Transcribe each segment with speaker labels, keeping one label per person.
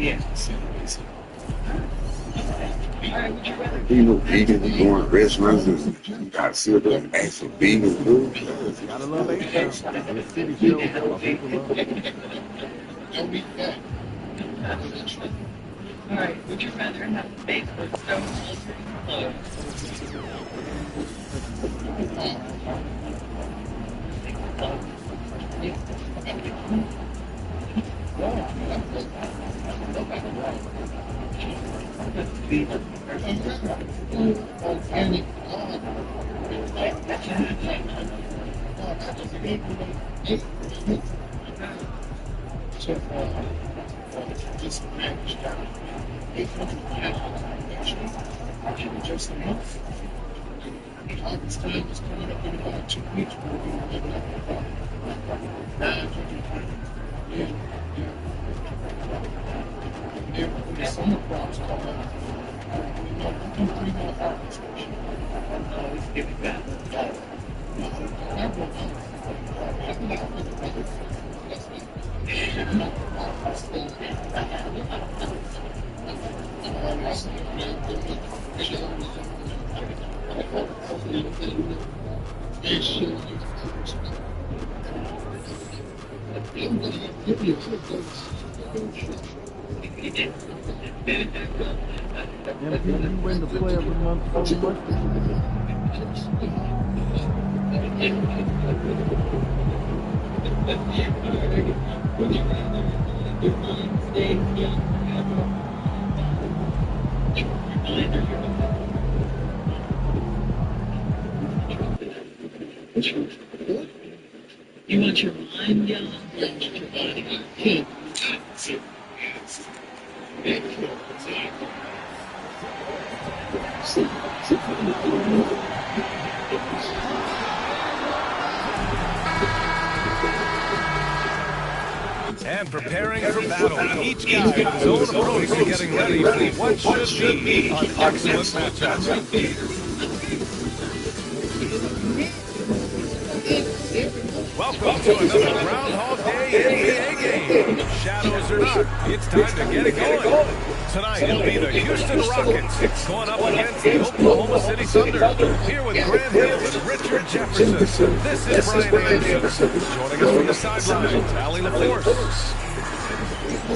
Speaker 1: You know, vegan, you go in restaurants and you gotta sit there and ask for vegan food.
Speaker 2: Gotta love H-Town. This city show. My people love it.
Speaker 3: All right, would you rather have faith or stone altering
Speaker 2: MP, you win the player of the month so much.
Speaker 3: You want your mind yellow, or you want your body pink?
Speaker 4: And preparing for battle, each guy with his own approach to getting ready for what should be an excellent matchup. Welcome to another Groundhog Day NBA game. Shadows or not, it's time to get it going. Tonight it'll be the Houston Rockets going up against the Oklahoma City Thunder. Here with Grant Hill and Richard Jefferson, this is Brian Anderson. Joining us from the sidelines, Allie LaForce.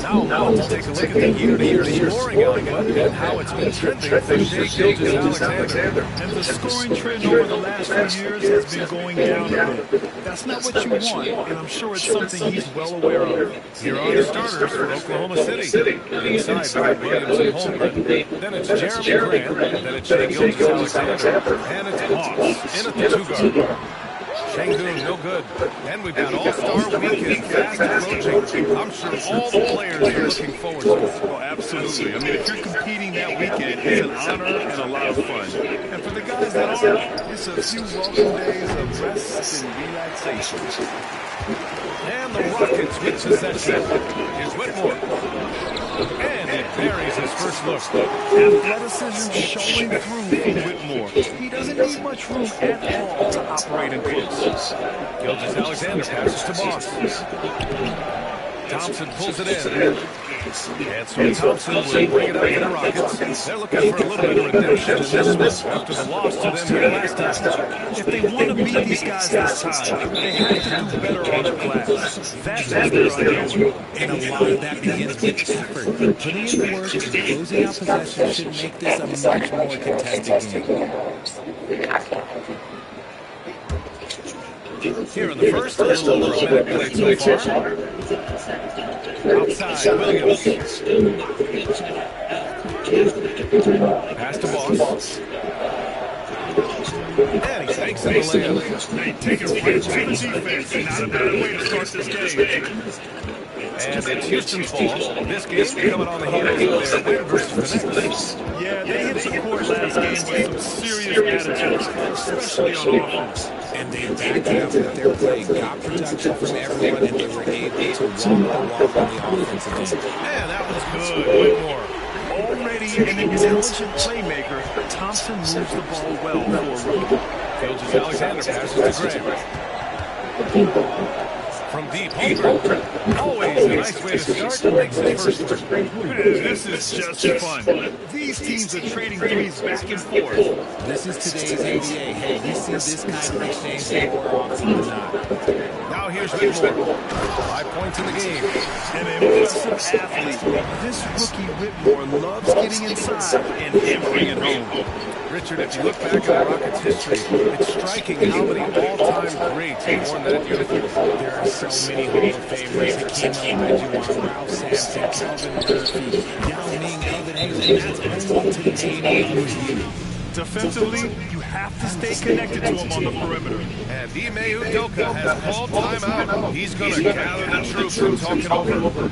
Speaker 4: Now let's take a look at the year-to-year scoring output and how it's been trending for Shai Gilgeous-Alexander.
Speaker 5: And the scoring trend over the last few years has been going down a bit. That's not what you want, and I'm sure it's something he's well aware of.
Speaker 4: Here are the starters for Oklahoma City. Inside, we have Williams and Holmgren. Then it's Jeremy Grant. Then it's Shai Gilgeous-Alexander. And it's Moss in at the two-guard. Şengün, no good. And we've got All-Star Weekend fast approaching. I'm sure all the players are looking forward to it.
Speaker 5: Well, absolutely. I mean, if you're competing that weekend, it's an honor and a lot of fun. And for the guys that aren't, it's a few welcome days of rest and relaxation.
Speaker 4: And the Rockets with possession. Here's Whitmore. And it buries his first look.
Speaker 5: Athleticism showing through from Whitmore. He doesn't need much room at all to operate in close.
Speaker 4: Gilgeous-Alexander passes to Moss. Thompson pulls it in. And so Thompson will bring it up to the Rockets. They're looking for a little bit of redemption in this one after the loss to them here last time.
Speaker 5: If they want to beat these guys this time, they have to do better on the glass. That's what they're undoing.
Speaker 6: And a lot of that begins with effort. Putting in the work and closing out possession should make this a much more contested game.
Speaker 4: Here in the first, a little over a minute played so far. Outside, Williams. Pass to Moss. And he takes it to layup.
Speaker 5: They take it right to the defense. Not a bad way to start this game.
Speaker 4: And it's Houston's ball. This game coming on the heels of their win versus the Knicks.
Speaker 5: Yeah, they hit the court last game with some serious attitudes, especially on offense.
Speaker 6: And they backed it up with their play, got protection from everyone, and they were able to walk the walk on the offensive end.
Speaker 4: Man, that was good. Whitmore.
Speaker 5: Already an intelligent playmaker, Thompson moves the ball well for a rookie.
Speaker 4: Gilgeous-Alexander passes to Grant. From deep, Holmgren. Always a nice way to start. Makes his first three.
Speaker 5: This is just fun. These teams are trading threes back and forth.
Speaker 6: This is today's NBA. Hey, you see this kind of exchange more often than not.
Speaker 4: Now here's Whitmore. 5 points in the game.
Speaker 5: An impressive athlete. This rookie Whitmore loves getting inside and hammering it home.
Speaker 4: Richard, if you look back at Rockets history, it's striking how many all-time greats have worn that uniform.
Speaker 6: There are so many Hall of Famers. Hakeem Olajuwon, Ralph Sampson, Calvin Murphy, Yao Ming, Elvin Hayes, and that's only to name a few.
Speaker 5: Defensively, you have to stay connected to him on the perimeter.
Speaker 4: And Ime Udoka has called timeout. He's going to gather the troops and talk it over.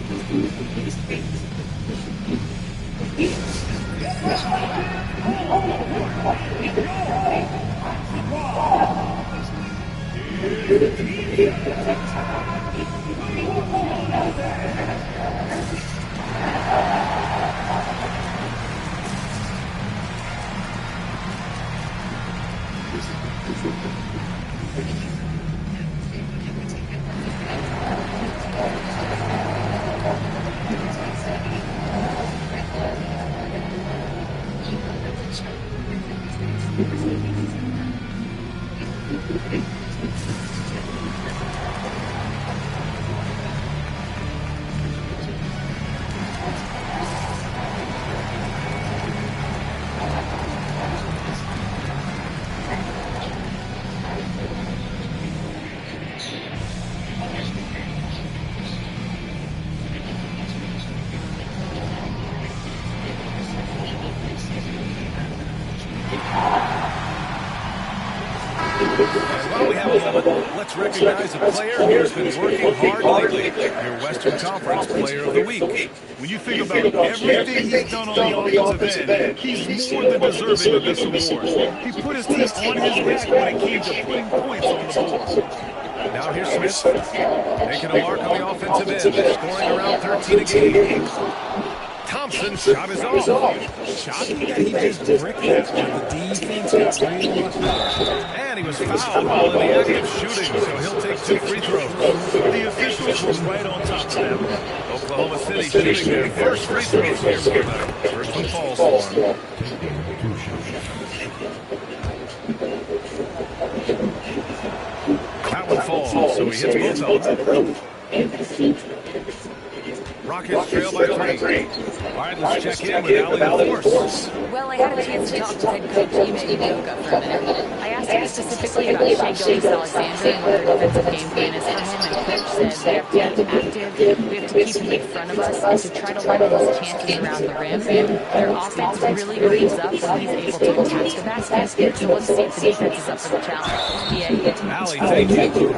Speaker 4: While we have a moment, let's recognize a player who's been working hard lately. Your Western Conference Player of the Week.
Speaker 5: When you think about everything he's done on the offensive end, he's more than deserving of this award. He put his team on his back when it came to putting points on the board.
Speaker 4: Now here's Smith, making a mark on the offensive end, scoring around 13 a game. Thompson's shot is off.
Speaker 6: Shocking that he just bricked that one. The defense got really lucky.
Speaker 4: And he was fouled while in the act of shooting, so he'll take 2 free throws.
Speaker 5: The officials were right on top of them.
Speaker 4: Oklahoma City shooting their first free throws here for the first one falls for him. That one falls, so he hits both of them. Rockets trail by 3. All right, let's check in with Allie LaForce.
Speaker 3: Well, I had a chance to talk to head coach Ime Udoka for a minute. I asked him specifically about Shai Gilgeous-Alexander and what their defensive game plan is for him, and coach said they have to be active, we have to keep him in front of us to try to limit his chances around the rim. Their offense really opens up when he's able to attack the basket, so let's see if the defense is up for the challenge.
Speaker 4: Allie, thank you.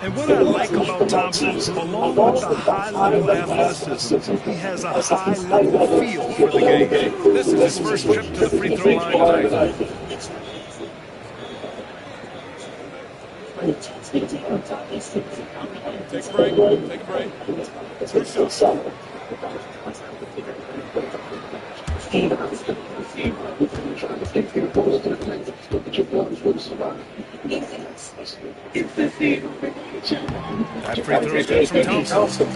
Speaker 5: And what I like about Thompson, along with the high-level athleticism, he has a high-level feel for the game.
Speaker 4: This is his first trip to the free throw line tonight.
Speaker 5: Take a break. Take a break. Two shots.
Speaker 4: That free throw is good from Thompson.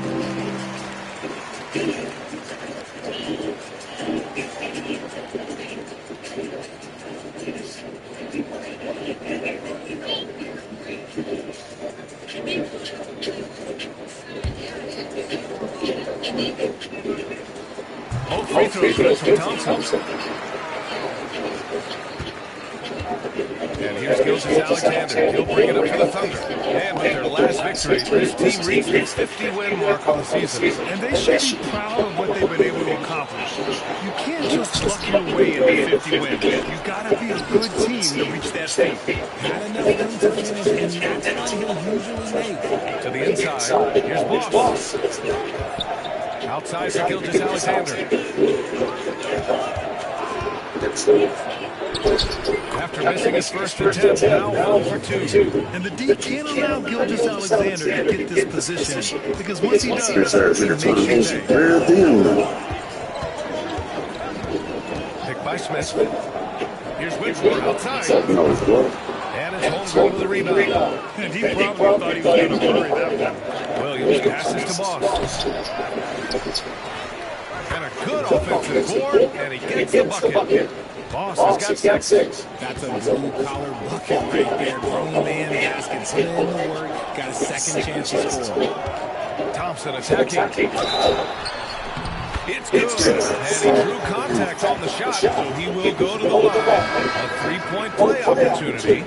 Speaker 4: Both free throws good from Thompson. And here's Gilgeous-Alexander. He'll bring it up for the Thunder. And with their last victory, this team reached its 50-win mark on the season.
Speaker 5: And they should be proud of what they've been able to accomplish. You can't just luck your way into 50 wins. You gotta be a good team to reach that feat.
Speaker 6: Not enough room to finish, and that's what he'll usually make.
Speaker 4: To the inside, here's Boss. Outside for Gilgeous-Alexander. After missing his first attempt, now 0 for 2.
Speaker 5: And the D can't allow Gilgeous-Alexander to get this position, because once he does, he makes you pay.
Speaker 4: Picked by Smith. Here's Whitmore outside. And it's home with the rebound.
Speaker 5: And he probably thought he was going to bury that one.
Speaker 4: Williams passes to Boss. And a good offensive board, and he gets the bucket. Boss has got 6.
Speaker 6: That's a blue-collar bucket right there. Grown man baskets, put in the work, got a second chance to score.
Speaker 4: Thompson attacking. It's good. And he drew contact on the shot, so he will go to the line. A three-point play opportunity.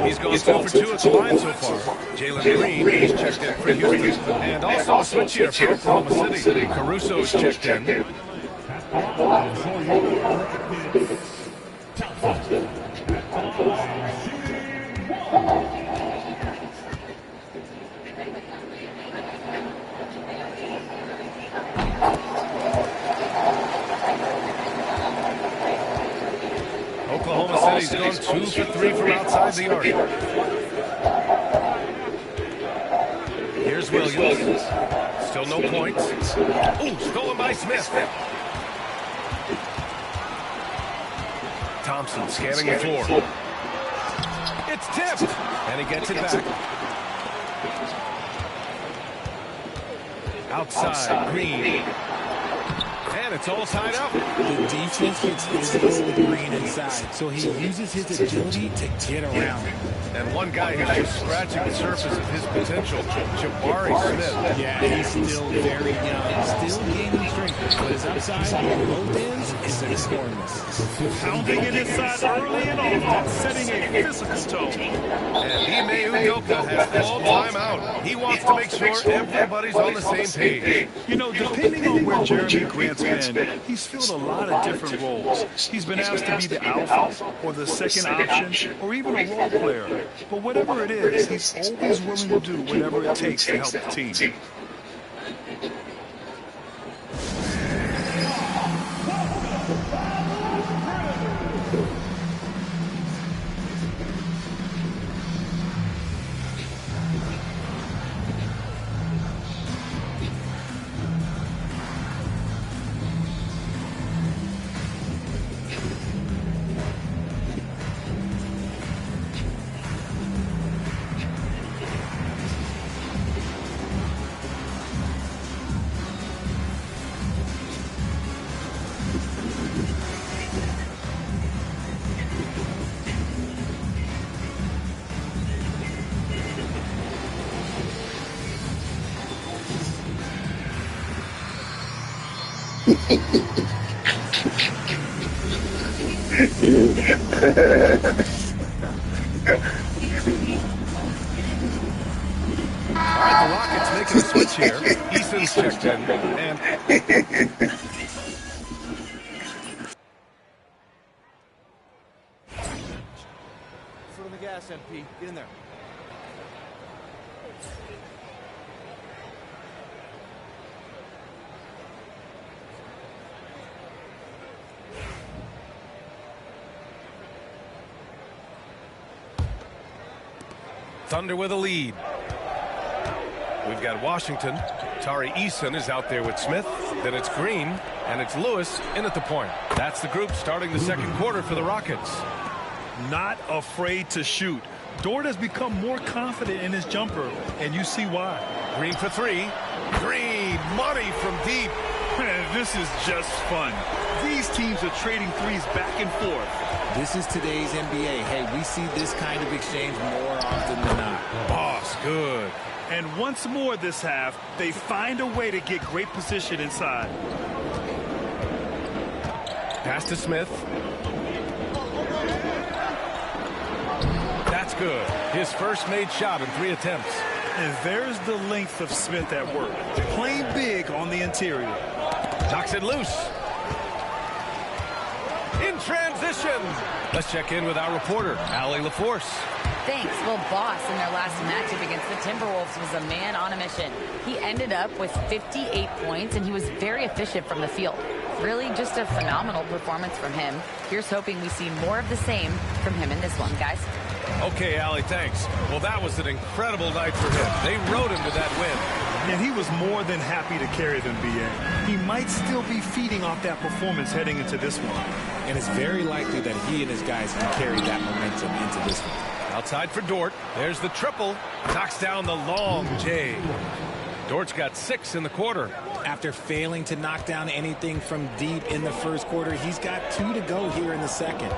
Speaker 4: He's gone 2 for 2 at the line so far. Jalen Green is checked in for Houston. And also a switch here for Oklahoma City. Caruso is checked in. Oklahoma City's gone 2 for 3 from outside the arc. Here's Williams. Still no points. Ooh, stolen by Smith. Thompson scanning the floor. It's tipped, and he gets it back. Outside, Green. And it's all tied up.
Speaker 6: The defense gets physical with Green inside, so he uses his agility to get around.
Speaker 4: And one guy who's just scratching the surface of his potential, Jabari Smith.
Speaker 6: Yeah, he's still very young, still gaining strength, but his upside on both ends is an enormous.
Speaker 5: Pounding it inside early and often, setting a physical tone.
Speaker 4: And Ime Udoka has called timeout. He wants to make sure everybody's on the same page.
Speaker 5: You know, depending on where Jeremy Grant's been, he's filled a lot of different roles. He's been asked to be the alpha, or the second option, or even a role player. But whatever it is, he's always willing to do whatever it takes to help the team.
Speaker 4: The Rockets making a switch here. Easton's checked in. And
Speaker 2: Foot on the gas, MP. Get in there.
Speaker 4: Thunder with a lead. We've got Washington. Tari Eason is out there with Smith. Then it's Green, and it's Lewis in at the point. That's the group starting the second quarter for the Rockets.
Speaker 5: Not afraid to shoot. Dort has become more confident in his jumper, and you see why.
Speaker 4: Green for 3. Green, money from deep.
Speaker 5: Man, this is just fun. These teams are trading threes back and forth.
Speaker 6: This is today's NBA. Hey, we see this kind of exchange more often than not.
Speaker 4: Boss, good.
Speaker 5: And once more this half, they find a way to get great position inside.
Speaker 4: Pass to Smith. That's good. His first made shot in 3 attempts.
Speaker 5: And there's the length of Smith at work. Playing big on the interior.
Speaker 4: Knocks it loose. In transition. Let's check in with our reporter, Allie LaForce.
Speaker 3: Thanks. Well, Boss in their last matchup against the Timberwolves was a man on a mission. He ended up with 58 points, and he was very efficient from the field. Really just a phenomenal performance from him. Here's hoping we see more of the same from him in this one, guys.
Speaker 4: Okay, Allie, thanks. Well, that was an incredible night for him. They rode him to that win.
Speaker 5: And he was more than happy to carry them, B.A. He might still be feeding off that performance heading into this one.
Speaker 6: And it's very likely that he and his guys can carry that momentum into this one.
Speaker 4: Outside for Dort. There's the triple. Knocks down the long J. Dort's got 6 in the quarter.
Speaker 6: After failing to knock down anything from deep in the first quarter, he's got 2 to go here in the second.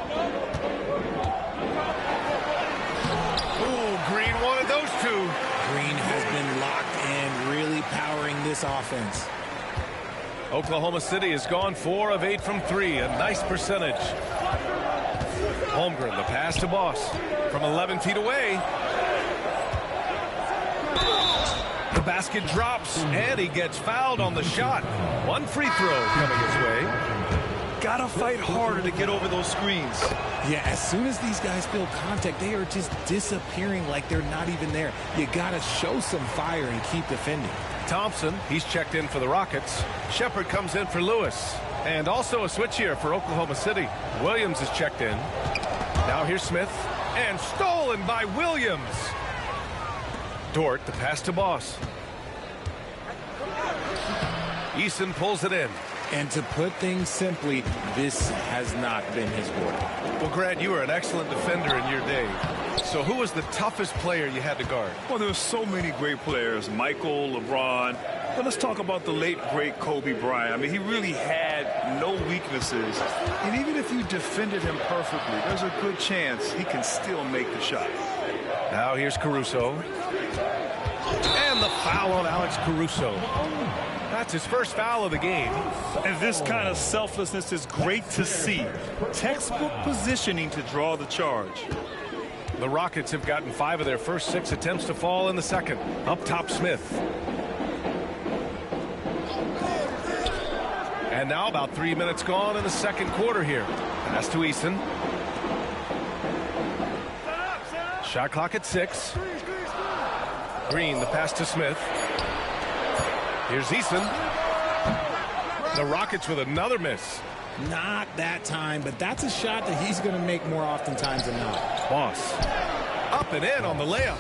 Speaker 4: Ooh, Green wanted those 2.
Speaker 6: Green has been locked in, really powering this offense.
Speaker 4: Oklahoma City has gone 4 of 8 from 3, a nice percentage. Holmgren, the pass to Boss from 11 feet away. The basket drops, and he gets fouled on the shot. 1 free throw coming his way.
Speaker 5: Gotta fight harder to get over those screens.
Speaker 6: Yeah, as soon as these guys feel contact, they are just disappearing like they're not even there. You gotta show some fire and keep defending.
Speaker 4: Thompson, he's checked in for the Rockets. Shepard comes in for Lewis. And also a switch here for Oklahoma City. Williams is checked in. Now here's Smith. And stolen by Williams. Dort, the pass to Boss. Eason pulls it in.
Speaker 6: And to put things simply, this has not been his quarter.
Speaker 4: Well, Grant, you were an excellent defender in your day. So who was the toughest player you had to guard?
Speaker 5: Well, there were so many great players. Michael, LeBron. But let's talk about the late, great Kobe Bryant. I mean, he really had no weaknesses. And even if you defended him perfectly, there's a good chance he can still make the shot.
Speaker 4: Now here's Caruso. And the foul on Alex Caruso. That's his first foul of the game.
Speaker 5: And this kind of selflessness is great to see. Textbook positioning to draw the charge.
Speaker 4: The Rockets have gotten 5 of their first 6 attempts to fall in the second. Up top, Smith. And now about 3 minutes gone in the second quarter here. Pass to Eason. Shot clock at 6. Green, the pass to Smith. Here's Eason. The Rockets with another miss.
Speaker 6: Not that time, but that's a shot that he's going to make more oftentimes than not.
Speaker 4: Boss. Up and in on the layup.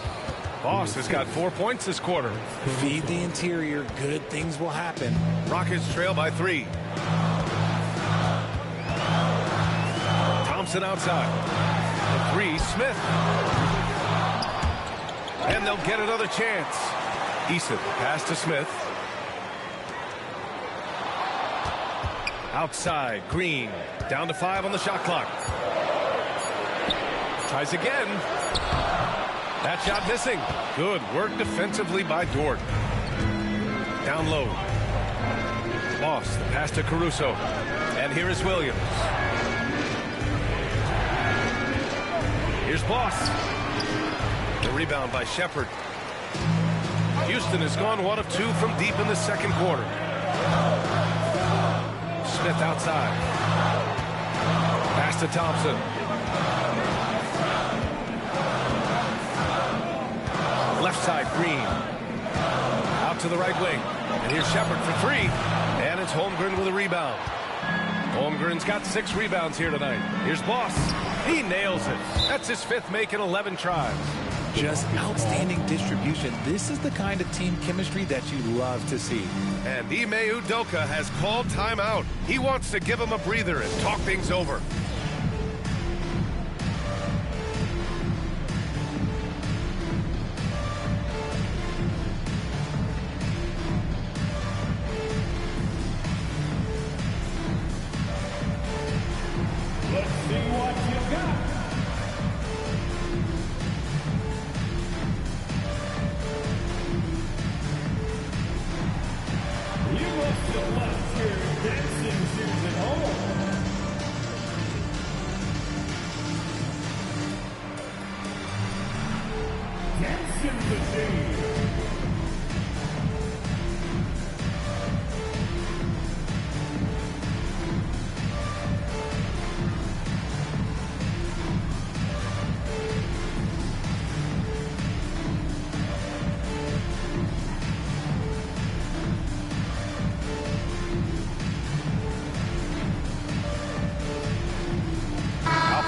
Speaker 4: Boss has got 4 points this quarter.
Speaker 6: Feed the interior. Good things will happen.
Speaker 4: Rockets trail by 3. Thompson outside. The 3, Smith. And they'll get another chance. Eason, pass to Smith. Outside, Green. Down to 5 on the shot clock. Tries again. That shot missing. Good work defensively by Dort. Down low. Boss, the pass to Caruso. And here is Williams. Here's Boss. The rebound by Shepard. Houston has gone 1 of 2 from deep in the second quarter. Smith outside. Pass to Thompson. Left side, Green. Out to the right wing. And here's Shepard for 3. And it's Holmgren with a rebound. Holmgren's got 6 rebounds here tonight. Here's Boss. He nails it. That's his 5th make in 11 tries.
Speaker 6: Just outstanding distribution. This is the kind of team chemistry that you love to see.
Speaker 4: And Ime Udoka has called timeout. He wants to give him a breather and talk things over.
Speaker 7: Let's see what you got. You must have left your dancing shoes at home. Dancing machine.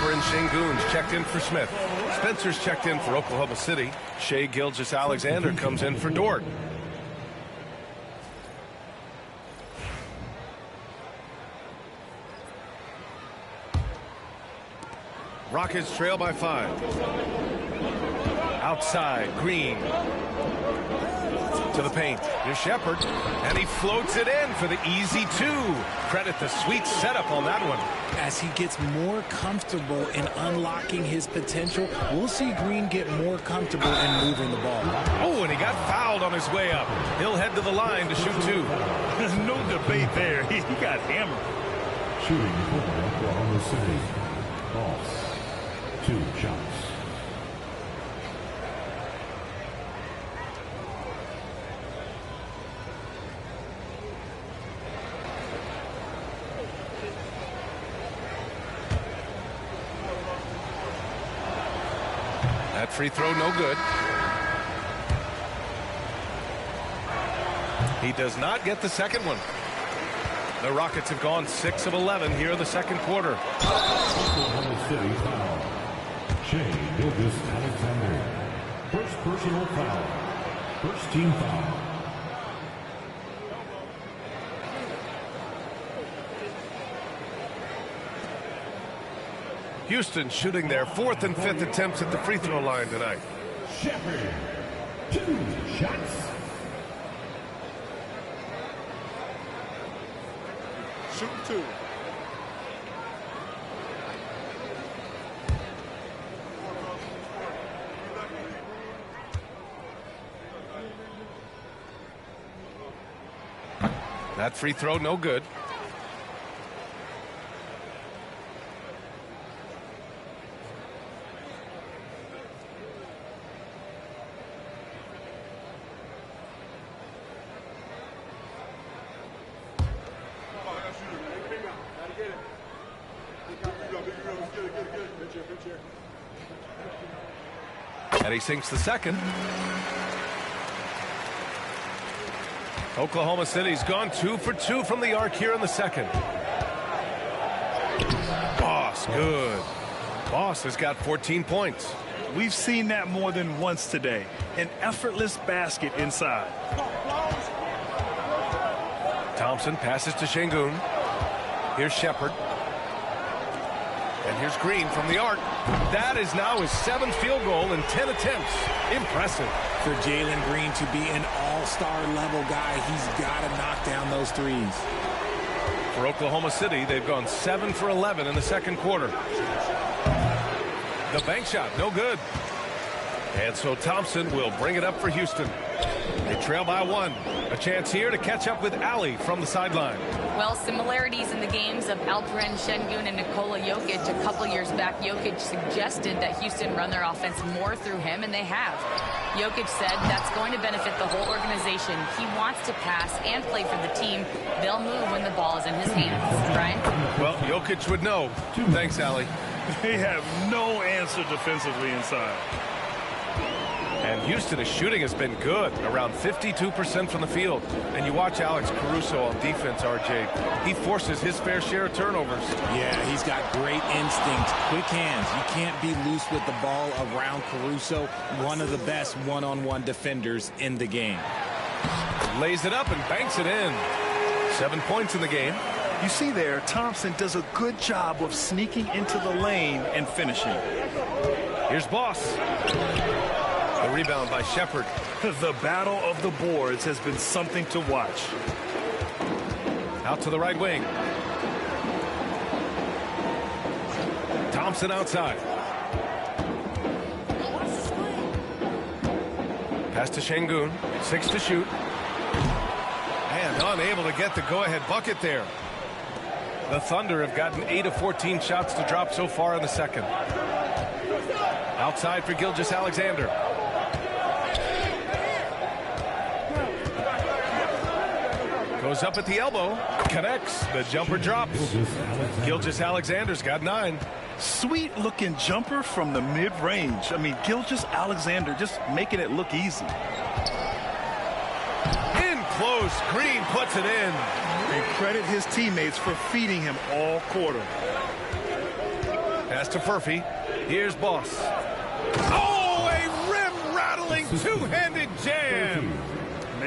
Speaker 4: And Şengün's checked in for Smith. Spencer's checked in for Oklahoma City. Shai Gilgeous-Alexander comes in for Dort. Rockets trail by 5. Outside, Green. To the paint. Here's Shepard. And he floats it in for the easy two. Credit the sweet setup on that one.
Speaker 6: As he gets more comfortable in unlocking his potential, we'll see Green get more comfortable in moving the ball.
Speaker 4: Oh, and he got fouled on his way up. He'll head to the line to shoot two.
Speaker 5: No debate there. He got hammered.
Speaker 2: Shooting for Oklahoma City. Boss. 2 shots.
Speaker 4: That free throw, no good. He does not get the second one. The Rockets have gone 6 of 11 here in the second quarter.
Speaker 2: Oklahoma City foul. Shai Gilgeous-Alexander. First personal foul. First team foul.
Speaker 4: Houston shooting their 4th and 5th attempts at the free throw line tonight.
Speaker 2: Shepard. 2 shots.
Speaker 5: Shoot 2.
Speaker 4: That free throw, no good. And he sinks the second. Oklahoma City's gone 2 for 2 from the arc here in the second. Boss, good. Boss has got 14 points.
Speaker 5: We've seen that more than once today. An effortless basket inside.
Speaker 4: Thompson passes to Şengün. Here's Shepard. And here's Green from the arc. That is now his 7th field goal in 10 attempts. Impressive.
Speaker 6: For Jalen Green to be an all-star level guy, he's got to knock down those threes.
Speaker 4: For Oklahoma City, they've gone 7 for 11 in the second quarter. The bank shot, no good. And so Thompson will bring it up for Houston. They trail by 1. A chance here to catch up with Ali from the sideline.
Speaker 3: Well, similarities in the games of Alperen Şengün and Nikola Jokic. A couple years back, Jokic suggested that Houston run their offense more through him, and they have. Jokic said that's going to benefit the whole organization. He wants to pass and play for the team. They'll move when the ball is in his hands. Brian?
Speaker 4: Well, Jokic would know. Thanks, Ali.
Speaker 5: They have no answer defensively inside.
Speaker 4: And Houston's shooting has been good, around 52% from the field. And you watch Alex Caruso on defense, RJ. He forces his fair share of turnovers.
Speaker 6: Yeah, he's got great instincts, quick hands. You can't be loose with the ball around Caruso, one of the best one-on-one defenders in the game.
Speaker 4: Lays it up and banks it in. 7 points in the game.
Speaker 5: You see there, Thompson does a good job of sneaking into the lane and finishing.
Speaker 4: Here's Boss. The rebound by Shepard.
Speaker 5: The battle of the boards has been something to watch.
Speaker 4: Out to the right wing. Thompson outside. Pass to Şengün. 6 to shoot. And unable to get the go-ahead bucket there. The Thunder have gotten 8 of 14 shots to drop so far in the second. Outside for Gilgeous-Alexander. Goes up at the elbow, connects, the jumper drops. Gilgeous-Alexander's got 9.
Speaker 5: Sweet looking jumper from the mid-range. I mean, Gilgeous-Alexander just making it look easy.
Speaker 4: In close, Green puts it in.
Speaker 5: And credit his teammates for feeding him all quarter.
Speaker 4: Pass to Furphy. Here's Boss. Oh, a rim-rattling two-handed jam.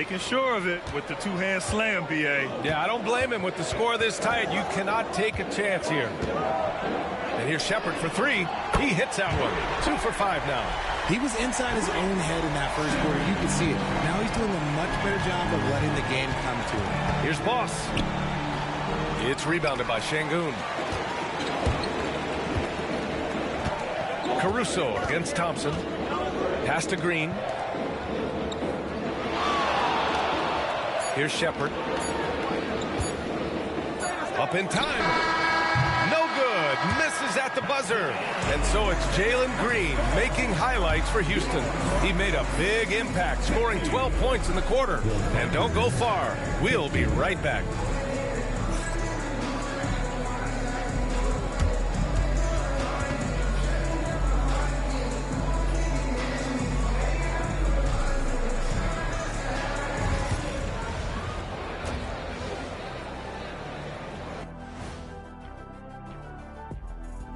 Speaker 5: Making sure of it with the two-hand slam, B.A.
Speaker 4: Yeah, I don't blame him with the score this tight. You cannot take a chance here. And here's Shepard for three. He hits that one. 2 for 5 now.
Speaker 6: He was inside his own head in that first quarter. You can see it. Now he's doing a much better job of letting the game come to him.
Speaker 4: Here's Boss. It's rebounded by Şengün. Caruso against Thompson. Pass to Green. Here's Shepard. Up in time. No good. Misses at the buzzer. And so it's Jalen Green making highlights for Houston. He made a big impact, scoring 12 points in the quarter. And don't go far. We'll be right back.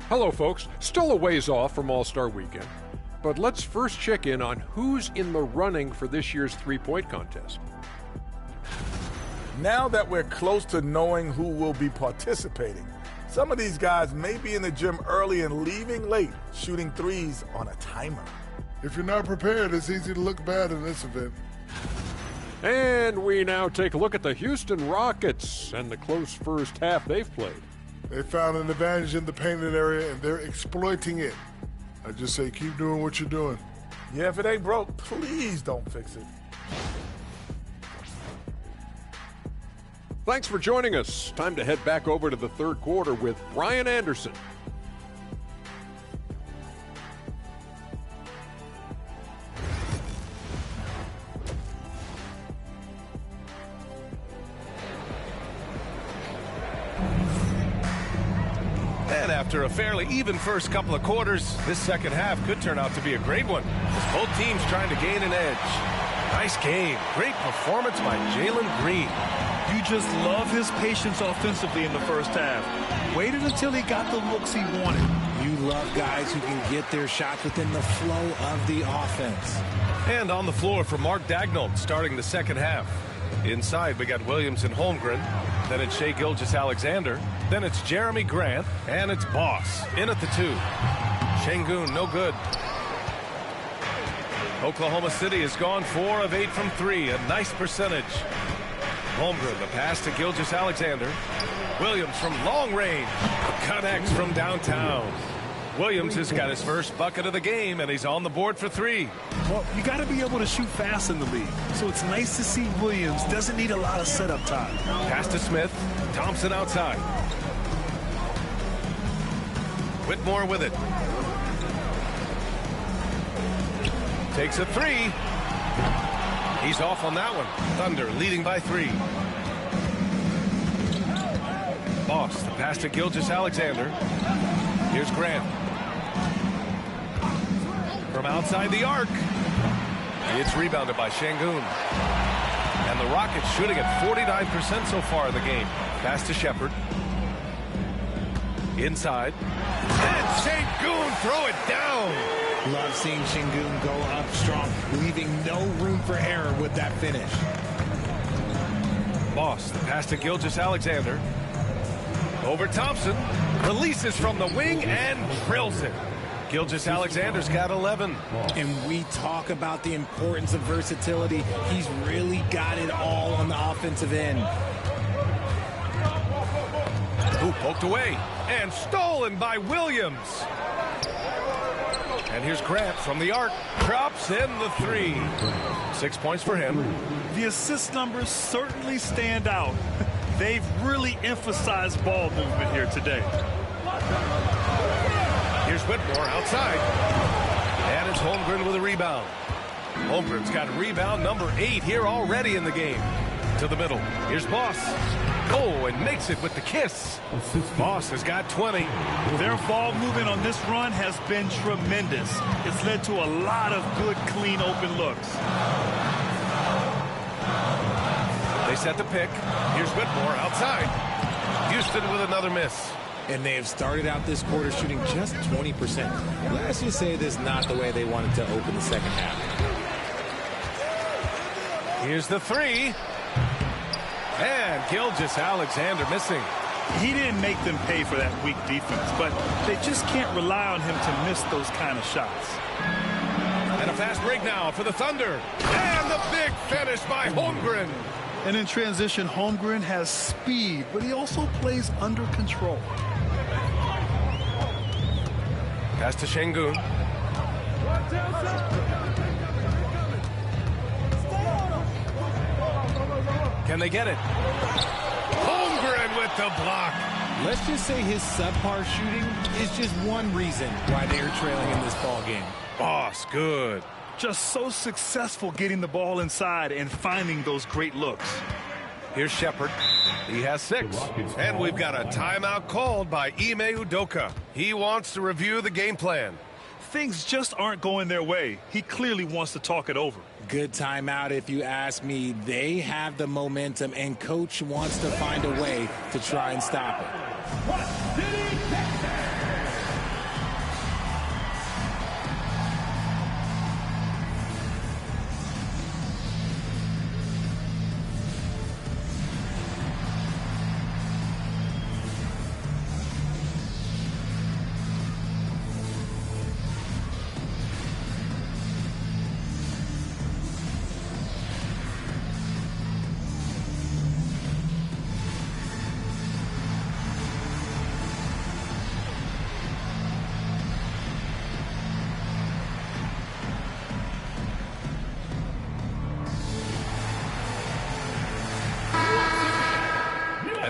Speaker 2: Hello, folks. Still a ways off from All-Star Weekend, but let's first check in on who's in the running for this year's three-point contest.
Speaker 8: Now that we're close to knowing who will be participating, some of these guys may be in the gym early and leaving late, shooting threes on a timer.
Speaker 9: If you're not prepared, it's easy to look bad in this event.
Speaker 2: And we now take a look at the Houston Rockets and the close first half they've played.
Speaker 9: They found an advantage in the painted area, and they're exploiting it. I just say keep doing what you're doing.
Speaker 8: Yeah, if it ain't broke, please don't fix it.
Speaker 2: Thanks for joining us. Time to head back over to the third quarter with Brian Anderson.
Speaker 4: And after a fairly even first couple of quarters, this second half could turn out to be a great one, as both teams trying to gain an edge. Nice game. Great performance by Jalen Green.
Speaker 5: You just love his patience offensively in the first half. Waited until he got the looks he wanted.
Speaker 6: You love guys who can get their shots within the flow of the offense.
Speaker 4: And on the floor for Mark Daigneault starting the second half. Inside, we got Williams and Holmgren. Then it's Shai Gilgeous-Alexander. Then it's Jeremy Grant. And it's Boss in at the 2. Şengün, no good. Oklahoma City has gone 4 of 8 from 3. A nice percentage. Holmgren, the pass to Gilgeous-Alexander. Williams from long range. Connects from downtown. Williams has got his first bucket of the game, and he's on the board for 3.
Speaker 5: Well, you got to be able to shoot fast in the league. So it's nice to see Williams doesn't need a lot of setup time.
Speaker 4: Pass to Smith. Thompson outside. Whitmore with it. Takes a 3. He's off on that one. Thunder leading by 3. Boss, the pass to Gilgeous-Alexander. Here's Grant. From outside the arc. It's rebounded by Şengün. And the Rockets shooting at 49% so far in the game. Pass to Shepard. Inside. And Şengün throw it down.
Speaker 6: Love seeing Şengün go up strong, leaving no room for error with that finish.
Speaker 4: Boss, the pass to Gilgeous-Alexander. Over Thompson. Releases from the wing and drills it. Gilgeous-Alexander's got 11.
Speaker 6: And we talk about the importance of versatility. He's really got it all on the offensive end.
Speaker 4: Who poked away and stolen by Williams. And here's Grant from the arc. Drops in the 3. 6 points for him.
Speaker 5: The assist numbers certainly stand out. They've really emphasized ball movement here today.
Speaker 4: Here's Whitmore outside. And it's Holmgren with a rebound. Holmgren's got rebound number 8 here already in the game. To the middle. Here's Boss. Oh, and makes it with the kiss. Boss has got 20.
Speaker 5: Their ball movement on this run has been tremendous. It's led to a lot of good, clean, open looks.
Speaker 4: They set the pick. Here's Whitmore outside. Houston with another miss.
Speaker 6: And they have started out this quarter shooting just 20%. Let's just say this is not the way they wanted to open the second half.
Speaker 4: Here's the three. And Gilgeous-Alexander missing.
Speaker 5: He didn't make them pay for that weak defense, but they just can't rely on him to miss those kind of shots.
Speaker 4: And a fast break now for the Thunder. And the big finish by Holmgren.
Speaker 5: And in transition, Holmgren has speed, but he also plays under control.
Speaker 4: Pass to Şengün. Can they get it? Holmgren with the block.
Speaker 6: Let's just say his subpar shooting is just one reason why they're trailing in this ball game.
Speaker 4: Boss, good.
Speaker 5: Just so successful getting the ball inside and finding those great looks.
Speaker 4: Here's Shepard. He has 6. And we've got a timeout called by Ime Udoka. He wants to review the game plan.
Speaker 5: Things just aren't going their way. He clearly wants to talk it over.
Speaker 6: Good timeout if you ask me. They have the momentum, and Coach wants to find a way to try and stop it.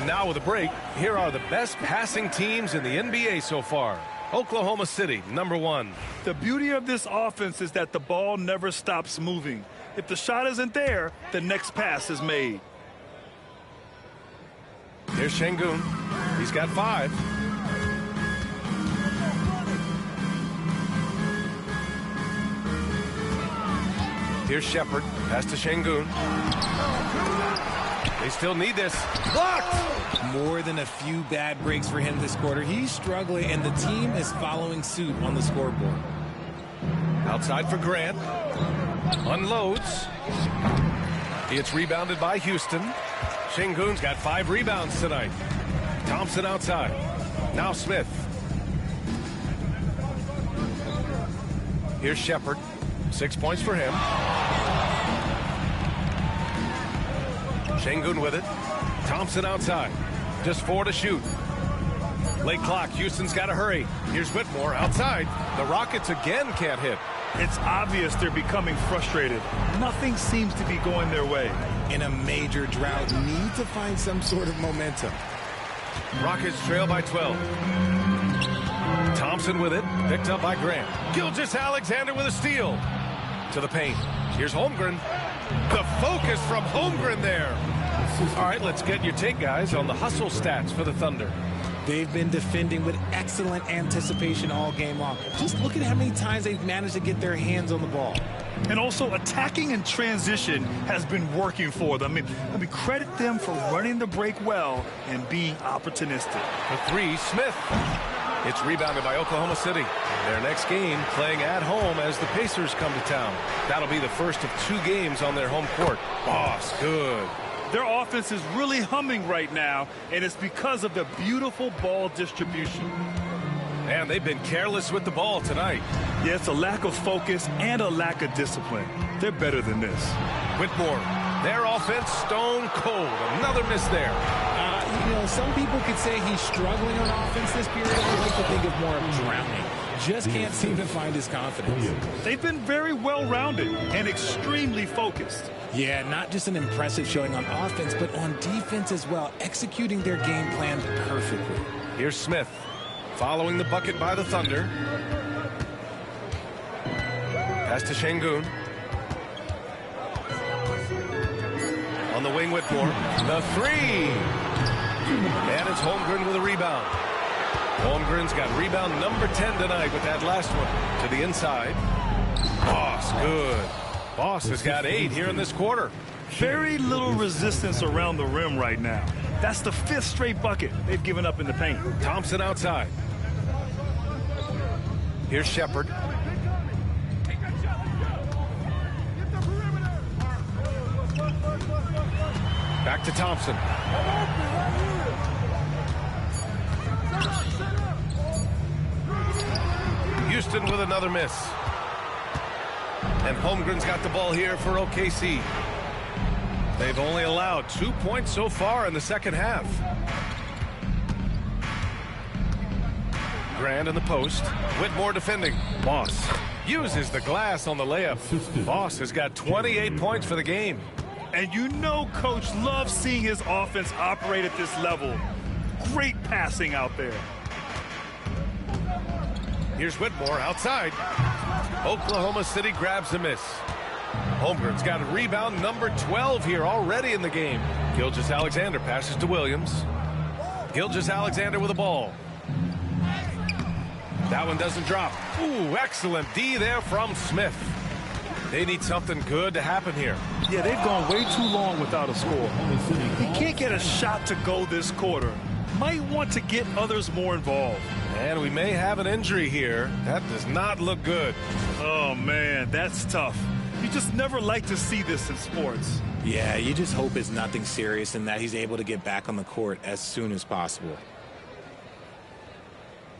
Speaker 4: Now with a break, here are the best passing teams in the NBA so far. Oklahoma City, #1.
Speaker 5: The beauty of this offense is that the ball never stops moving. If the shot isn't there, the next pass is made.
Speaker 4: Here's Şengün. He's got 5. Here's Shepard. Pass to Şengün. They still need this. Blocked!
Speaker 6: More than a few bad breaks for him this quarter. He's struggling, and the team is following suit on the scoreboard.
Speaker 4: Outside for Grant. Unloads. It's rebounded by Houston. Şengün's got 5 rebounds tonight. Thompson outside. Now Smith. Here's Shepard. 6 points for him. Şengün with it. Thompson outside. Just 4 to shoot. Late clock. Houston's got to hurry. Here's Whitmore outside. The Rockets again can't hit.
Speaker 5: It's obvious they're becoming frustrated. Nothing seems to be going their way.
Speaker 6: In a major drought, need to find some sort of momentum.
Speaker 4: Rockets trail by 12. Thompson with it. Picked up by Grant. Gilgeous-Alexander with a steal. To the paint. Here's Holmgren. The focus from Holmgren there. All right, let's get your take, guys, on the hustle stats for the Thunder.
Speaker 6: They've been defending with excellent anticipation all game long. Just look at how many times they've managed to get their hands on the ball.
Speaker 5: And also, attacking in transition has been working for them. I mean, credit them for running the break well and being opportunistic.
Speaker 4: The 3, Smith. It's rebounded by Oklahoma City. Their next game playing at home as the Pacers come to town. That'll be the first of 2 games on their home court. Boss, good.
Speaker 5: Their offense is really humming right now, and it's because of the beautiful ball distribution.
Speaker 4: And they've been careless with the ball tonight.
Speaker 5: Yeah, it's a lack of focus and a lack of discipline. They're better than this.
Speaker 4: Whitmore, their offense stone cold. Another miss there.
Speaker 6: You know, some people could say he's struggling on offense this period. I like to think of more of drowning. Just can't seem to find his confidence.
Speaker 5: They've been very well-rounded and extremely focused.
Speaker 6: Yeah, not just an impressive showing on offense, but on defense as well, executing their game plan perfectly.
Speaker 4: Here's Smith, following the bucket by the Thunder. Pass to Şengün. On the wing, Whitmore. The 3. And it's Holmgren with a rebound. Holmgren's got rebound number 10 tonight with that last one. To the inside. Boss, good. Boss has got 8 here in this quarter.
Speaker 5: Very little resistance around the rim right now. That's the 5th straight bucket they've given up in the paint.
Speaker 4: Thompson outside. Here's Back to Thompson. Houston with another miss. And Holmgren's got the ball here for OKC. They've only allowed 2 points so far in the second half. Grant in the post. Whitmore defending. Boss uses the glass on the layup. Boss has got 28 points for the game.
Speaker 5: And you know Coach loves seeing his offense operate at this level. Great passing out there.
Speaker 4: Here's Whitmore outside. Oklahoma City grabs a miss. Holmgren's got a rebound number 12 here already in the game. Gilgeous-Alexander passes to Williams. Gilgeous-Alexander with the ball. That one doesn't drop. Ooh, excellent D there from Smith. They need something good to happen here.
Speaker 5: Yeah, they've gone way too long without a score. He can't get a shot to go this quarter. Might want to get others more involved.
Speaker 4: And we may have an injury here. That does not look good.
Speaker 5: Oh, man, that's tough. You just never like to see this in sports.
Speaker 6: Yeah, you just hope it's nothing serious and that he's able to get back on the court as soon as possible.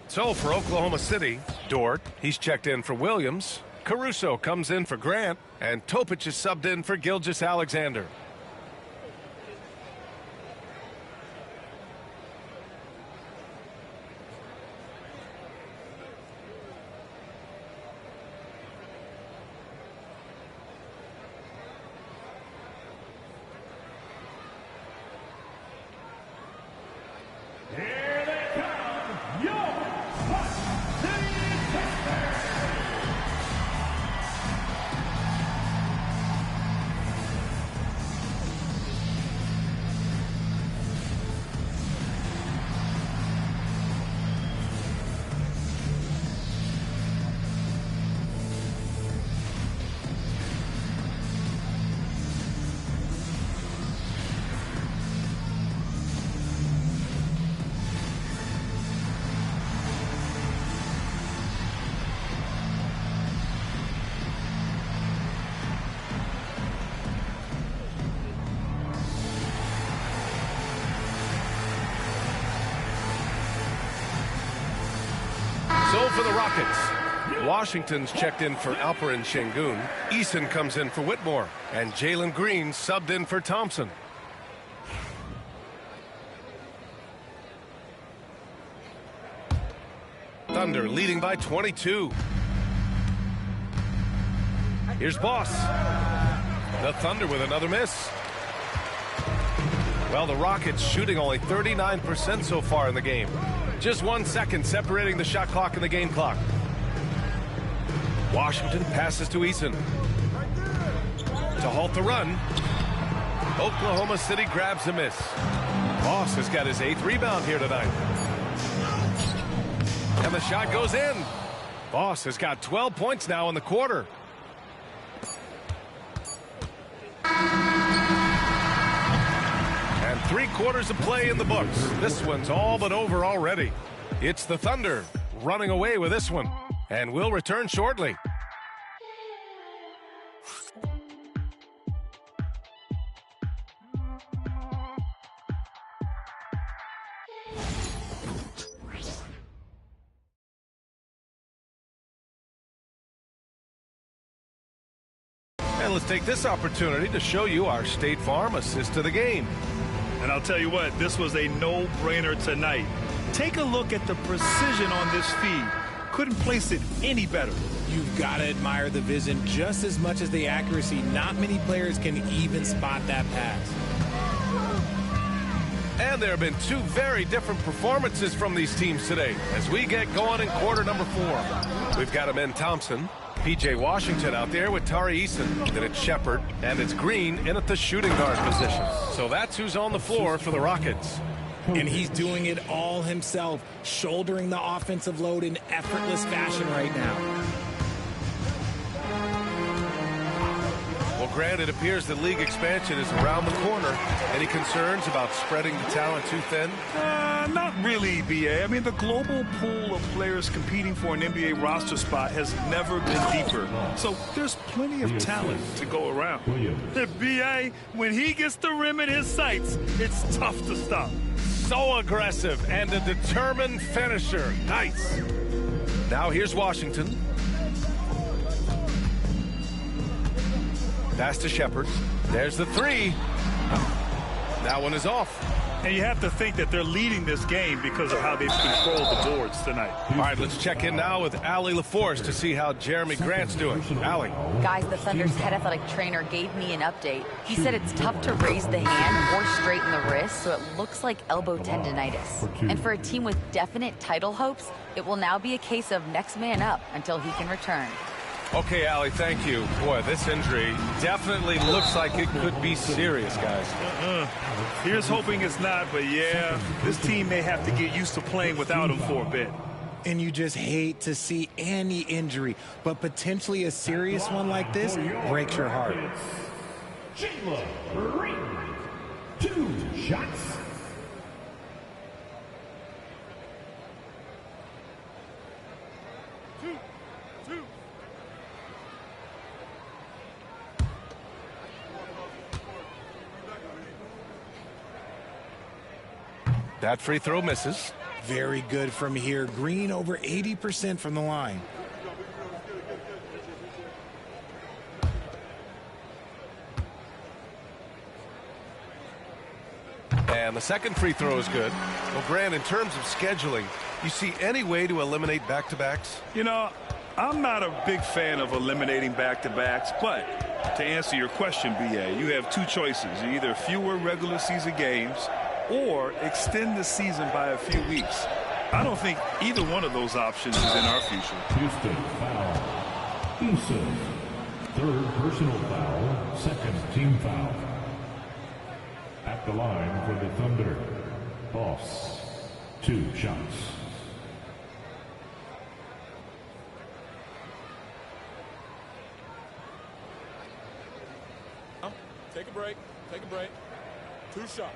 Speaker 4: So for Oklahoma City, Dort, he's checked in for Williams. Caruso comes in for Grant. And Topic is subbed in for Gilgeous-Alexander. So for the Rockets, Washington's checked in for Alperen Şengün. Eason comes in for Whitmore. And Jalen Green subbed in for Thompson. Thunder leading by 22. Here's Boss. The Thunder with another miss. Well, the Rockets shooting only 39% so far in the game. Just 1 second separating the shot clock and the game clock. Washington passes to Eason. To halt the run. Oklahoma City grabs a miss. Boss has got his 8th rebound here tonight. And the shot goes in. Boss has got 12 points now in the quarter. And 3 quarters of play in the books. This one's all but over already. It's the Thunder running away with this one. And we'll return shortly. And let's take this opportunity to show you our State Farm assist to the game.
Speaker 5: And I'll tell you what, this was a no-brainer tonight. Take a look at the precision on this feed. Couldn't place it any better.
Speaker 6: You've got to admire the vision just as much as the accuracy. Not many players can even spot that pass.
Speaker 4: And there have been 2 very different performances from these teams today as we get going in quarter number 4. We've got Amen Thompson, P.J. Washington out there with Tari Eason. Then it's Shepard, and it's Green in at the shooting guard position. So that's who's on the floor for the Rockets.
Speaker 6: And he's doing it all himself, shouldering the offensive load in effortless fashion right now.
Speaker 4: Well, Grant, it appears that league expansion is around the corner. Any concerns about spreading the talent too thin?
Speaker 5: Not really B.A. I mean, the global pool of players competing for an NBA roster spot has never been deeper. So there's plenty of talent to go around.
Speaker 7: B.A., when he gets the rim in his sights, it's tough to stop.
Speaker 4: So aggressive and a determined finisher. Nice. Now here's Washington. Pass to Shepard. There's the three. That one is off.
Speaker 5: And you have to think that they're leading this game because of how they've controlled the boards tonight.
Speaker 4: All right, let's check in now with Allie LaForce to see how Jeremy Grant's doing. Allie.
Speaker 3: Guys, the Thunder's head athletic trainer gave me an update. He said it's tough to raise the hand or straighten the wrist, so it looks like elbow tendinitis. And for a team with definite title hopes, it will now be a case of next man up until he can return.
Speaker 4: Okay, Allie, thank you. Boy, this injury definitely looks like it could be serious, guys.
Speaker 5: Here's hoping it's not, but yeah, this team may have to get used to playing without him for a bit.
Speaker 6: And you just hate to see any injury, but potentially a serious one like this breaks your heart.
Speaker 7: Jalen Green, 2 shots.
Speaker 4: That free throw misses.
Speaker 6: Very good from here. Green over 80% from the line.
Speaker 4: And the second free throw is good. Well, Grant, in terms of scheduling, you see any way to eliminate back-to-backs?
Speaker 5: You know, I'm not a big fan of eliminating back-to-backs, but to answer your question, B.A., you have two choices. Either fewer regular season games or extend the season by a few weeks. I don't think either one of those options is in our future.
Speaker 7: Houston foul. Houston. Third personal foul. Second team foul. At the line for the Thunder. Boss. 2 shots.
Speaker 10: Take a break. Take a break. 2 shots.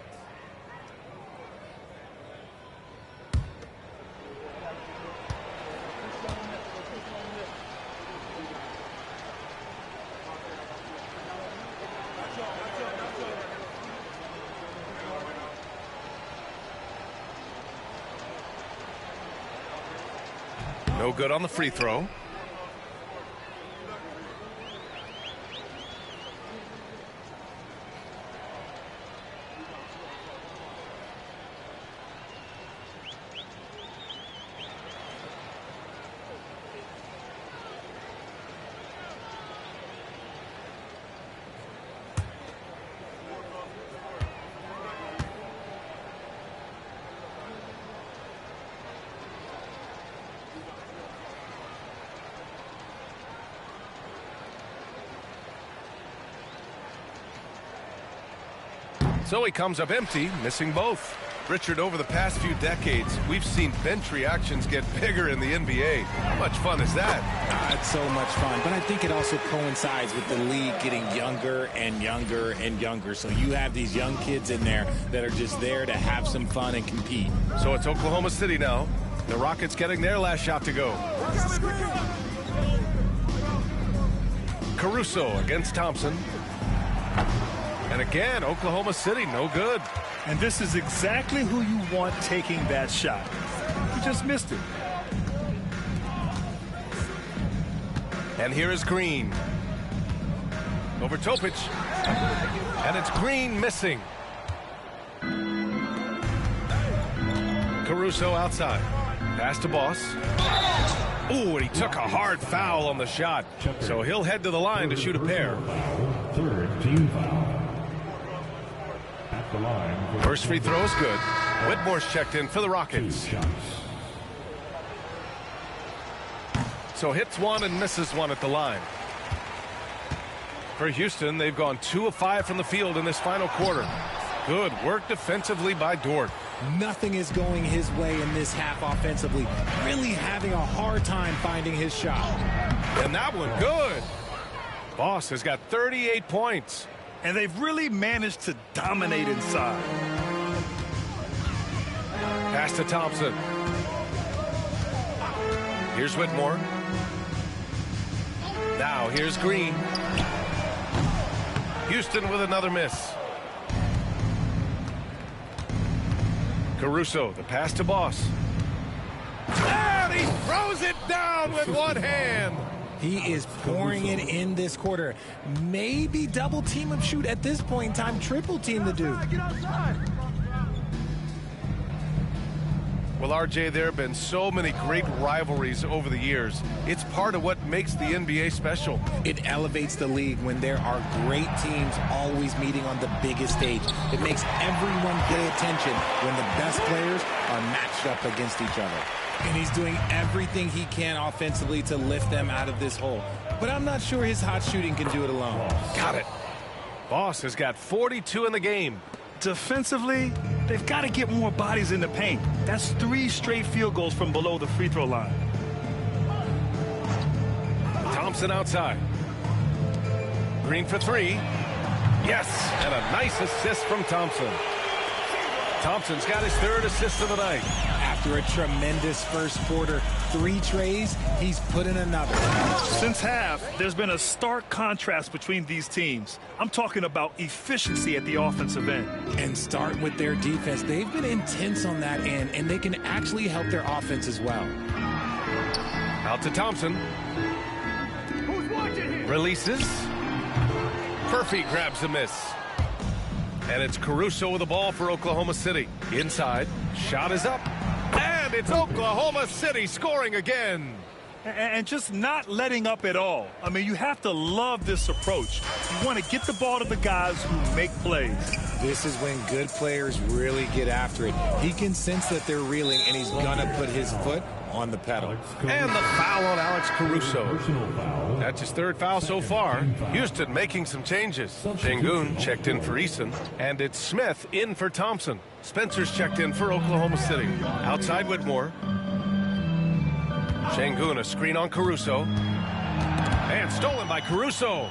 Speaker 4: No good on the free throw. So he comes up empty, missing both. Richard, over the past few decades, we've seen bench reactions get bigger in the NBA. How much fun is that?
Speaker 6: It's so much fun, but I think it also coincides with the league getting younger and younger and younger. So you have these young kids in there that are just there to have some fun and compete.
Speaker 4: So it's Oklahoma City now. The Rockets getting their last shot to go. Caruso against Thompson. And again, Oklahoma City, no good.
Speaker 5: And this is exactly who you want taking that shot. He just missed it.
Speaker 4: And here is Green. Over Topic. And it's Green missing. Caruso outside. Pass to Boss. Ooh, and he took a hard foul on the shot. So he'll head to the line to shoot a pair.
Speaker 7: Third team foul. At the line.
Speaker 4: First free throw is good. Whitmore's checked in for the Rockets.
Speaker 7: 2 shots.
Speaker 4: So hits one and misses one at the line. For Houston, they've gone 2 of 5 from the field in this final quarter. Good work defensively by Dort.
Speaker 6: Nothing is going his way in this half offensively. Really having a hard time finding his shot.
Speaker 4: And that one good. Boss has got 38 points.
Speaker 5: And they've really managed to dominate inside.
Speaker 4: Pass to Thompson. Here's Whitmore. Now here's Green. Houston with another miss. Caruso, the pass to Boss. And he throws it down with one hand.
Speaker 6: He is pouring it in this quarter. Maybe double team him, shoot at this point in time, triple team the dude.
Speaker 4: Well, RJ, there have been so many great rivalries over the years. It's part of what makes the NBA special.
Speaker 6: It elevates the league when there are great teams always meeting on the biggest stage. It makes everyone pay attention when the best players are matched up against each other. And he's doing everything he can offensively to lift them out of this hole. But I'm not sure his hot shooting can do it alone.
Speaker 4: Got it. Boss has got 42 in the game.
Speaker 5: Defensively, they've got to get more bodies in the paint. That's 3 straight field goals from below the free throw line.
Speaker 4: Thompson outside. Green for 3. Yes, and a nice assist from Thompson. Thompson's got his 3rd assist of the night.
Speaker 6: After a tremendous first quarter, 3 trays, he's put in another.
Speaker 5: Since half, there's been a stark contrast between these teams. I'm talking about efficiency at the offensive end.
Speaker 6: And start with their defense. They've been intense on that end, and they can actually help their offense as well.
Speaker 4: Out to Thompson. Releases. Murphy grabs a miss. And it's Caruso with the ball for Oklahoma City. Inside. Shot is up. And it's Oklahoma City scoring again.
Speaker 5: And just not letting up at all. I mean, you have to love this approach. You want to get the ball to the guys who make plays.
Speaker 6: This is when good players really get after it. He can sense that they're reeling, and he's going to put his foot on the pedal.
Speaker 4: And the foul on Alex Caruso. That's his 3rd foul so far. Houston making some changes. Şengün checked in for Eason. And it's Smith in for Thompson. Spencer's checked in for Oklahoma City. Outside Whitmore. Şengün, a screen on Caruso. And stolen by Caruso.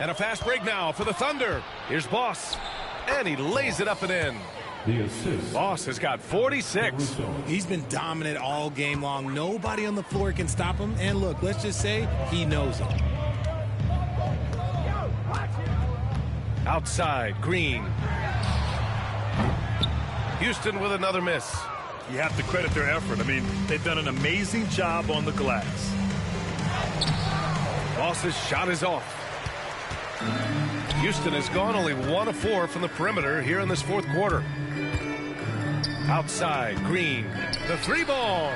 Speaker 4: And a fast break now for the Thunder. Here's Boss. And he lays it up and in. Boss has got 46.
Speaker 6: He's been dominant all game long. Nobody on the floor can stop him. And look, let's just say he knows it.
Speaker 4: Outside, Green. Houston with another miss.
Speaker 5: You have to credit their effort. I mean, they've done an amazing job on the glass.
Speaker 4: Boss's shot is off. Houston has gone only 1 of 4 from the perimeter here in this 4th quarter. Outside, Green. The 3-ball.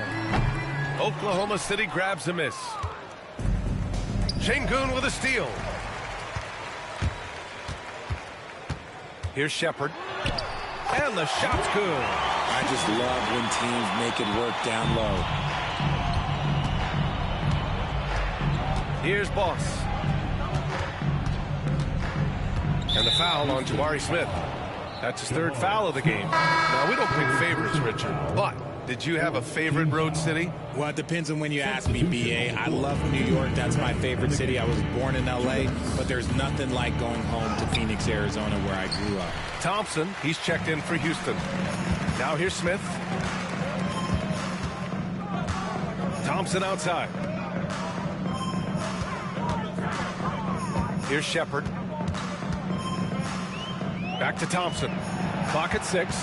Speaker 4: Oklahoma City grabs a miss. Şengün with a steal. Here's Shepherd. And the shot's good.
Speaker 6: I just love when teams make it work down low.
Speaker 4: Here's Boss. And the foul on Jabari Smith. That's his 3rd foul of the game. Now, we don't pick favorites, Richard, but did you have a favorite road city?
Speaker 6: Well, it depends on when you ask me, B.A. I love New York. That's my favorite city. I was born in L.A., but there's nothing like going home to Phoenix, Arizona, where I grew up.
Speaker 4: Thompson, he's checked in for Houston. Now here's Smith. Thompson outside. Here's Shepherd. Back to Thompson. Clock at 6.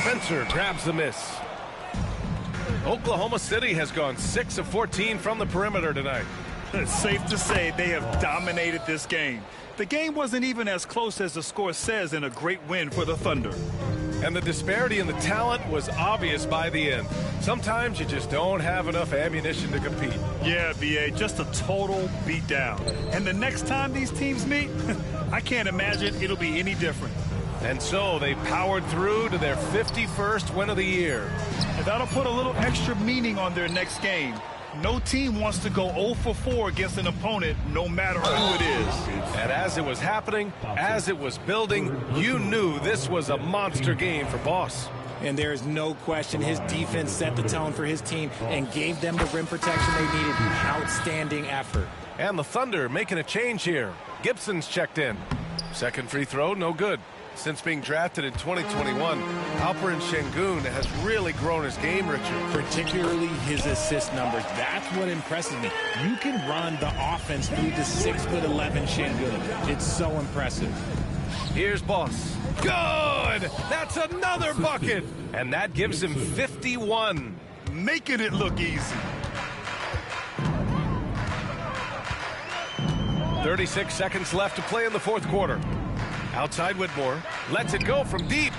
Speaker 4: Spencer grabs the miss. Oklahoma City has gone 6 of 14 from the perimeter tonight.
Speaker 5: It's safe to say they have dominated this game. The game wasn't even as close as the score says in a great win for the Thunder.
Speaker 4: And the disparity in the talent was obvious by the end. Sometimes you just don't have enough ammunition to compete.
Speaker 5: Yeah, B.A., just a total beatdown. And the next time these teams meet, I can't imagine it'll be any different.
Speaker 4: And so they powered through to their 51st win of the year.
Speaker 5: And that'll put a little extra meaning on their next game. No team wants to go 0 for 4 against an opponent, no matter who it is.
Speaker 4: And as it was happening, as it was building, you knew this was a monster game for Boss.
Speaker 6: And there is no question his defense set the tone for his team and gave them the rim protection they needed. Outstanding effort.
Speaker 4: And the Thunder making a change here. Gibson's checked in. Second free throw, no good. Since being drafted in 2021, Alperen Sengun has really grown his game, Richard.
Speaker 6: Particularly his assist numbers. That's what impresses me. You can run the offense through the 6'11" Sengun. It's so impressive.
Speaker 4: Here's Boss. Good! That's another bucket! And that gives him 51.
Speaker 7: Making it look easy.
Speaker 4: 36 seconds left to play in the fourth quarter. Outside Whitmore, lets it go from deep.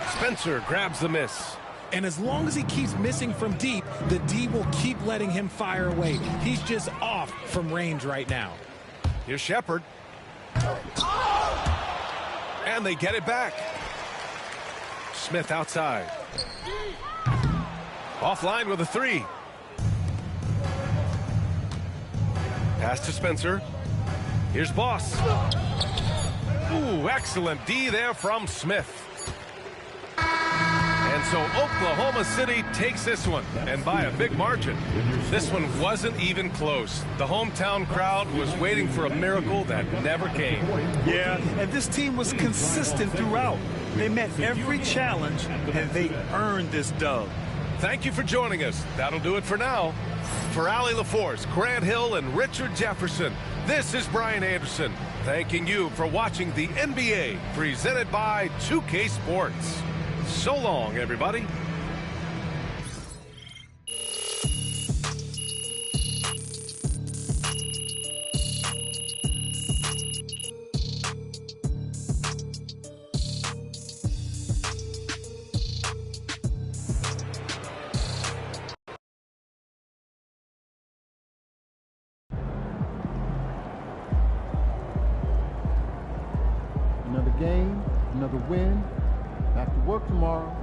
Speaker 4: Spencer grabs the miss.
Speaker 6: And as long as he keeps missing from deep, the D will keep letting him fire away. He's just off from range right now.
Speaker 4: Here's Shepard. And they get it back. Smith outside. Offline with a three. Pass to Spencer. Here's Boss. Ooh, excellent D there from Smith. And so Oklahoma City takes this one, and by a big margin. This one wasn't even close. The hometown crowd was waiting for a miracle that never came.
Speaker 7: Yeah, and this team was consistent throughout. They met every challenge, and they earned this dub.
Speaker 4: Thank you for joining us. That'll do it for now. For Allie LaForce, Grant Hill, and Richard Jefferson, this is Brian Anderson, thanking you for watching the NBA, presented by 2K Sports. So long, everybody.
Speaker 11: Another game, another win. Back to work tomorrow.